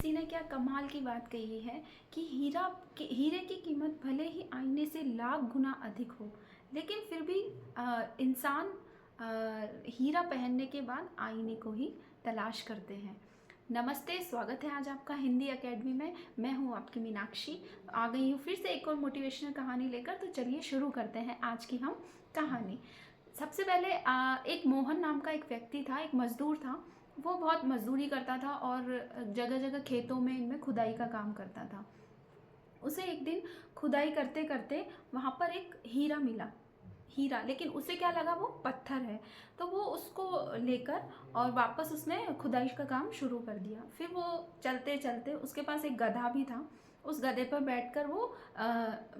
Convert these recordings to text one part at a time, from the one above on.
किसी ने क्या कमाल की बात कही है कि हीरे की कीमत भले ही आईने से लाख गुना अधिक हो, लेकिन फिर भी इंसान हीरा पहनने के बाद आईने को ही तलाश करते हैं। नमस्ते, स्वागत है आज आपका हिंदी एकेडमी में। मैं हूँ आपकी मीनाक्षी, आ गई हूँ फिर से एक और मोटिवेशनल कहानी लेकर। तो चलिए शुरू करते हैं आज की हम कहानी। सबसे पहले एक मोहन नाम का एक व्यक्ति था, एक मजदूर था। वो बहुत मजदूरी करता था और जगह जगह खेतों में इनमें खुदाई का काम करता था। उसे एक दिन खुदाई करते करते वहाँ पर एक हीरा मिला। हीरा, लेकिन उसे क्या लगा वो पत्थर है। तो वो उसको लेकर और वापस उसने खुदाई का काम शुरू कर दिया। फिर वो चलते चलते, उसके पास एक गधा भी था, उस गधे पर बैठकर वो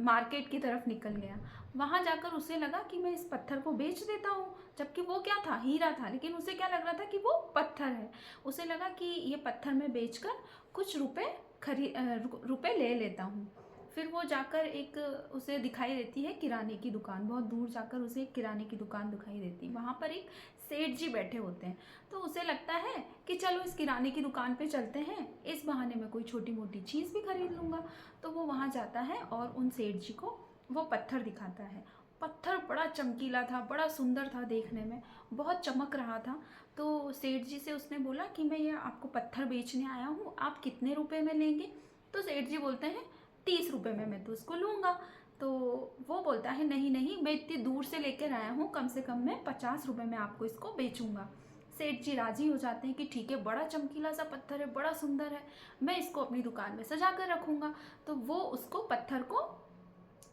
मार्केट की तरफ निकल गया। वहाँ जाकर उसे लगा कि मैं इस पत्थर को बेच देता हूँ, जबकि वो क्या था, हीरा था। लेकिन उसे क्या लग रहा था कि वो पत्थर है। उसे लगा कि ये पत्थर मैं बेचकर कुछ रुपए ले लेता हूँ। फिर वो जाकर एक, उसे दिखाई देती है किराने की दुकान। बहुत दूर जाकर उसे एक किराने की दुकान दिखाई देती है। वहाँ पर एक सेठ जी बैठे होते हैं। तो उसे लगता है कि चलो इस किराने की दुकान पे चलते हैं, इस बहाने में कोई छोटी मोटी चीज़ भी खरीद लूँगा। तो वो वहाँ जाता है और उन सेठ जी को वो पत्थर दिखाता है। पत्थर बड़ा चमकीला था, बड़ा सुंदर था देखने में, बहुत चमक रहा था। तो सेठ जी से उसने बोला कि मैं ये आपको पत्थर बेचने आया हूँ, आप कितने रुपए में लेंगे? तो सेठ जी बोलते हैं 30 रुपये में मैं तो इसको लूँगा। तो वो बोलता है नहीं नहीं, मैं इतनी दूर से लेकर आया हूँ, कम से कम मैं 50 रुपये में आपको इसको बेचूंगा। सेठ जी राजी हो जाते हैं कि ठीक है, बड़ा चमकीला सा पत्थर है, बड़ा सुंदर है, मैं इसको अपनी दुकान में सजा कर रखूँगा। तो वो उसको पत्थर को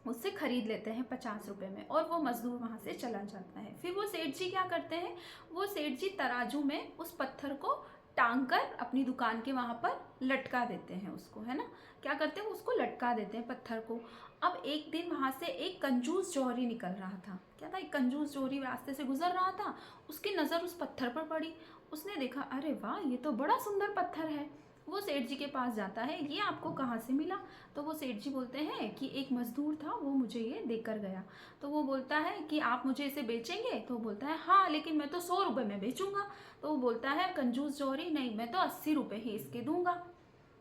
उससे खरीद लेते हैं 50 रुपये में, और वो मजदूर वहाँ से चला जाता है। फिर वो सेठ जी क्या करते हैं, वो सेठ जी तराजू में उस पत्थर को टांग कर अपनी दुकान के वहाँ पर लटका देते हैं उसको, है ना। क्या करते हैं, उसको लटका देते हैं पत्थर को। अब एक दिन वहाँ से एक कंजूस जौहरी निकल रहा था। क्या था, एक कंजूस जौहरी रास्ते से गुजर रहा था। उसकी नज़र उस पत्थर पर पड़ी। उसने देखा, अरे वाह, ये तो बड़ा सुंदर पत्थर है। वो सेठ जी के पास जाता है, ये आपको कहाँ से मिला? तो वो सेठ जी बोलते हैं कि एक मजदूर था, वो मुझे ये देकर गया। तो वो बोलता है कि आप मुझे इसे बेचेंगे? तो वो बोलता है हाँ, लेकिन मैं तो 100 रुपये में बेचूंगा। तो वो बोलता है कंजूस जौहरी, नहीं मैं तो 80 रुपये ही इसके दूंगा।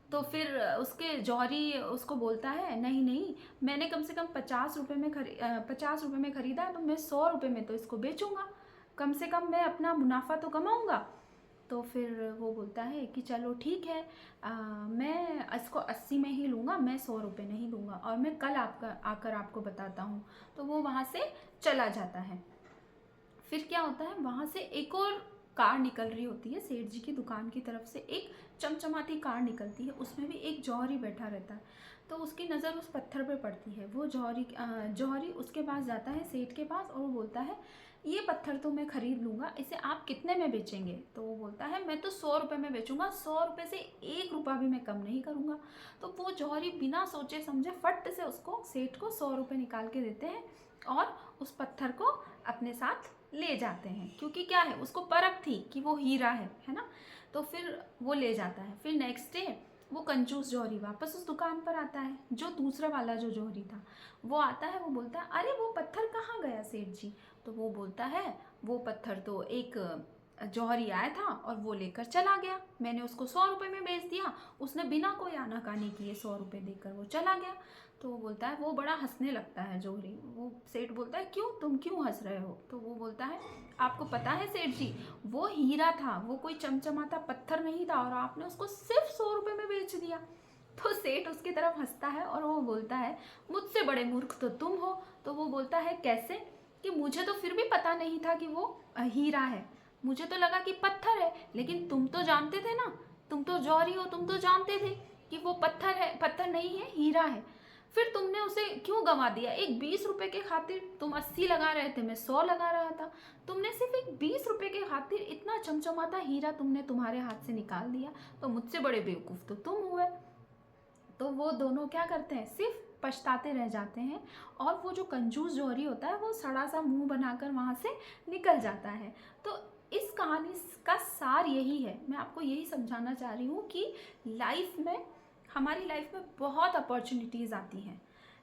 तो फिर उसके जौहरी उसको बोलता है नहीं नहीं, मैंने कम से कम 50 रुपये में खरीदा है, तो मैं 100 रुपये में तो इसको बेचूंगा, कम से कम मैं अपना मुनाफा तो कमाऊंगा। तो फिर वो बोलता है कि चलो ठीक है, मैं इसको 80 में ही लूँगा, मैं 100 रुपये नहीं दूंगा, और मैं कल आकर आपको बताता हूँ। तो वो वहाँ से चला जाता है। फिर क्या होता है, वहाँ से एक और कार निकल रही होती है। सेठ जी की दुकान की तरफ से एक चमचमाती कार निकलती है, उसमें भी एक जौहरी बैठा रहता है। तो उसकी नज़र उस पत्थर पर पड़ती है। वो जौहरी उसके पास जाता है, सेठ के पास, और वो बोलता है ये पत्थर तो मैं खरीद लूँगा, इसे आप कितने में बेचेंगे? तो वो बोलता है मैं तो 100 रुपये में बेचूंगा, 100 रुपये से 1 रुपया भी मैं कम नहीं करूँगा। तो वो जौहरी बिना सोचे समझे फट से उसको, सेठ को 100 रुपये निकाल के देते हैं और उस पत्थर को अपने साथ ले जाते हैं। क्योंकि क्या है, उसको परख थी कि वो हीरा है ना। तो फिर वो ले जाता है। फिर नेक्स्ट डे वो कंजूस जौहरी वापस उस दुकान पर आता है। जो दूसरा वाला जो जौहरी था वो आता है, वो बोलता है अरे वो पत्थर कहाँ गया सेठ जी? तो वो बोलता है वो पत्थर तो एक जौहरी आया था और वो लेकर चला गया, मैंने उसको 100 रुपये में बेच दिया, उसने बिना कोई आनाकानी किए 100 रुपये देकर वो चला गया। तो वो बोलता है, वो बड़ा हंसने लगता है जौहरी। वो सेठ बोलता है क्यों, तुम क्यों हंस रहे हो? तो वो बोलता है आपको पता है सेठ जी, वो हीरा था, वो कोई चमचमाता पत्थर नहीं था, और आपने उसको सिर्फ 100 रुपये में बेच दिया। तो सेठ उसकी तरफ हंसता है और वो बोलता है मुझसे बड़े मूर्ख तो तुम हो। तो वो बोलता है कैसे? कि मुझे तो फिर भी पता नहीं था कि वो हीरा है, मुझे तो लगा कि पत्थर है, लेकिन तुम तो जानते थे ना, तुम तो जौहरी हो, तुम तो जानते थे कि वो पत्थर है, पत्थर नहीं है, हीरा है। फिर तुमने उसे क्यों गंवा दिया? एक 20 रुपये के खातिर तुम 80 लगा रहे थे, मैं 100 लगा रहा था, तुमने सिर्फ एक 20 रुपये के खातिर इतना चमचमाता हीरा तुमने तुम्हारे हाथ से निकाल दिया, तो मुझसे बड़े बेवकूफ़ तो तुम हुए। तो वो दोनों क्या करते हैं, सिर्फ पछताते रह जाते हैं। और वो जो कंजूस जौहरी होता है वो सड़ा सा मुंह बनाकर वहाँ से निकल जाता है। तो इस कहानी का सार यही है, मैं आपको यही समझाना चाह रही हूँ कि लाइफ में, हमारी लाइफ में बहुत अपॉर्चुनिटीज़ आती हैं,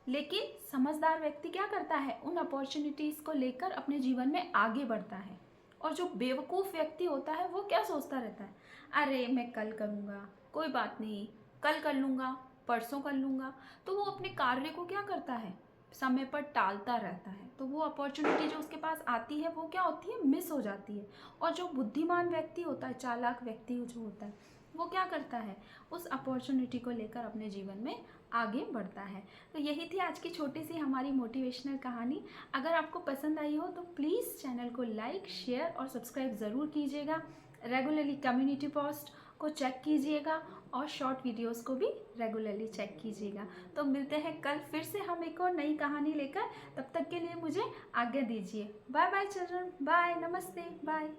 लेकिन समझदार व्यक्ति क्या करता है, उन अपॉर्चुनिटीज़ को लेकर अपने जीवन में आगे बढ़ता है। और जो बेवकूफ़ व्यक्ति होता है वो क्या सोचता रहता है, अरे मैं कल करूँगा, कोई बात नहीं, कल कर लूँगा, परसों कर लूँगा, तो वो अपने कार्य को क्या करता है, समय पर टालता रहता है। तो वो अपॉर्चुनिटी जो उसके पास आती है वो क्या होती है, मिस हो जाती है। और जो बुद्धिमान व्यक्ति होता है, चालाक व्यक्ति जो होता है, वो क्या करता है, उस अपॉर्चुनिटी को लेकर अपने जीवन में आगे बढ़ता है। तो यही थी आज की छोटी सी हमारी मोटिवेशनल कहानी। अगर आपको पसंद आई हो तो प्लीज़ चैनल को लाइक, शेयर और सब्सक्राइब ज़रूर कीजिएगा। रेगुलरली कम्युनिटी पोस्ट को चेक कीजिएगा और शॉर्ट वीडियोस को भी रेगुलरली चेक कीजिएगा। तो मिलते हैं कल फिर से हम एक और नई कहानी लेकर। तब तक के लिए मुझे आज्ञा दीजिए। बाय बाय चिल्ड्रन, बाय, नमस्ते, बाय।